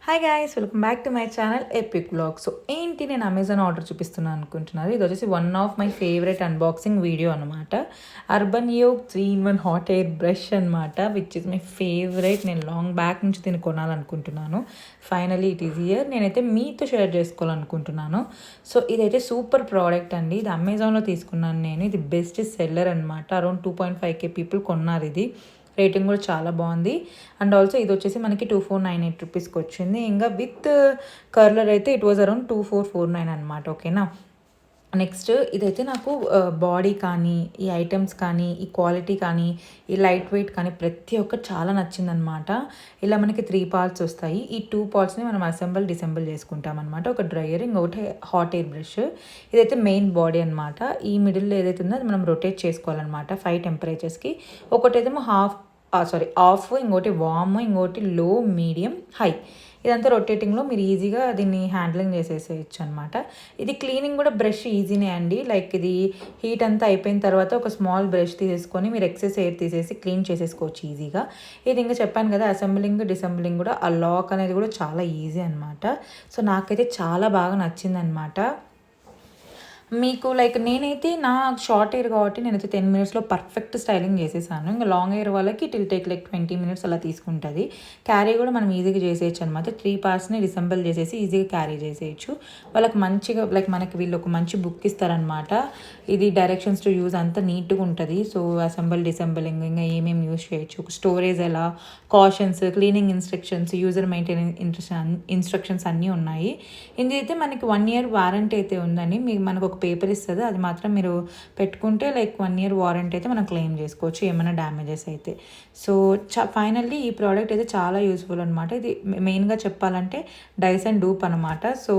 Hi guys, welcome back to my channel epic vlog. So ఏంటి నేను Amazon order చూపిస్తున్నాను అనుకుంటున్నారు. ఇది వచ్చేసి one of my favourite unboxing video అనమాట. Urban yog 3-in-1 hot air brush అనమాట, విచ్ ఇస్ మై ఫేవరెట్. నేను long back నుంచి దీన్ని కొనాలనుకుంటున్నాను. Finally it is here. నేనైతే మీతో షేర్ చేసుకోవాలనుకుంటున్నాను. సో ఇదైతే సూపర్ ప్రోడక్ట్ అండి. ఇది అమెజాన్లో తీసుకున్నాను నేను. ఇది బెస్ట్ సెల్లర్ అనమాట. అరౌండ్ 2.5K పీపుల్ కొన్నారు. ఇది రేటింగ్ కూడా చాలా బాగుంది. అండ్ ఆల్సో ఇది వచ్చేసి మనకి 2498 రూపీస్కి వచ్చింది. ఇంకా విత్ కర్లర్ అయితే ఇట్ వాజ్ అరౌండ్ 2449 అనమాట. ఓకేనా. నెక్స్ట్ ఇదైతే నాకు బాడీ కానీ, ఈ ఐటమ్స్ కానీ, ఈ క్వాలిటీ కానీ, ఈ లైట్ వెయిట్ కానీ ప్రతి ఒక్కటి చాలా నచ్చిందనమాట. ఇలా మనకి 3 పార్ట్స్ వస్తాయి. ఈ 2 పార్ట్స్ని మనం డిసెంబుల్ చేసుకుంటాం అనమాట. ఒక డ్రయర్, ఇంకొకటి హాట్ ఎయిర్ బ్రష్. ఇదైతే మెయిన్ బాడీ అనమాట. ఈ మిడిల్లో ఏదైతే ఉందో అది మనం రొటేట్ చేసుకోవాలన్నమాట 5 టెంపరేచర్స్కి. ఒకటేదేమో ఆఫ్, ఇంకోటి వామ్, ఇంకోటి లో, మీడియం, హై. ఇదంతా రొటేటింగ్లో మీరు ఈజీగా దీన్ని హ్యాండ్లింగ్ చేసేసేయచ్చు అనమాట. ఇది క్లీనింగ్ కూడా బ్రష్ ఈజీనే అండి. లైక్ ఇది హీట్ అంతా అయిపోయిన తర్వాత ఒక స్మాల్ బ్రష్ తీసేసుకొని మీరు ఎక్సెస్ ఎయిర్ తీసేసి క్లీన్ చేసేసుకోవచ్చు ఈజీగా. ఇది ఇంకా చెప్పాను కదా, అసెంబ్లింగ్ డిసెంబ్లింగ్ కూడా, ఆ లాక్ అనేది కూడా చాలా ఈజీ అనమాట. సో నాకైతే చాలా బాగా నచ్చిందనమాట. మీకు లైక్ నేనైతే నా షార్ట్ హెయిర్ కాబట్టి నేనైతే 10 minutesలో పర్ఫెక్ట్ స్టైలింగ్ చేసేసాను. ఇంకా లాంగ్ హెయిర్ వాళ్ళకి it will take like 20 minutes అలా తీసుకుంటుంది. క్యారీ కూడా మనం ఈజీగా చేసేయచ్చు అనమాట. 3 పార్ట్స్ని డిసెంబుల్ చేసేసి ఈజీగా క్యారీ చేసేయచ్చు. వాళ్ళకి మంచిగా లైక్ మనకి వీళ్ళు ఒక మంచి బుక్ ఇస్తారనమాట. ఇది డైరెక్షన్స్ టు యూజ్ అంతా నీట్గా ఉంటుంది. సో డిసెంబులింగ్ ఇంకా ఏమేమి యూజ్ చేయొచ్చు, స్టోరేజ్ ఎలా, cautions, cleaning instructions, user maintenance instructions అన్నీ ఉన్నాయి. ఇదైతే మనకి 1 year వారంటీ అయితే ఉందని మనకు ఒక పేపర్ ఇస్తుంది. అది మాత్రం మీరు పెట్టుకుంటే లైక్ 1 year వారంటీ అయితే మనం క్లెయిమ్ చేసుకోవచ్చు ఏమైనా డ్యామేజెస్ అయితే. సో ఫైనల్లీ ఈ ప్రోడక్ట్ అయితే చాలా యూస్ఫుల్ అనమాట. ఇది మెయిన్గా చెప్పాలంటే డైసన్ డూప్ అనమాట. సో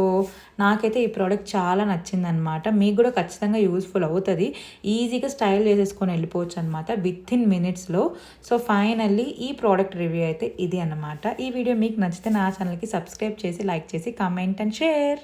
నాకైతే ఈ ప్రోడక్ట్ చాలా నచ్చిందనమాట. మీకు కూడా ఖచ్చితంగా యూస్ఫుల్ అవుతుంది. ఈజీగా స్టైల్ చేసేసుకొని వెళ్ళిపోవచ్చు అనమాట విత్-ఇన్ మినిట్స్లో. సో ఫైనల్లీ ఈ ప్రోడక్ట్ రివ్యూ అయితే ఇది అనమాట. ఈ వీడియో మీకు నచ్చితే నా ఛానల్కి సబ్స్క్రైబ్ చేసి, లైక్ చేసి, కామెంట్ అండ్ షేర్.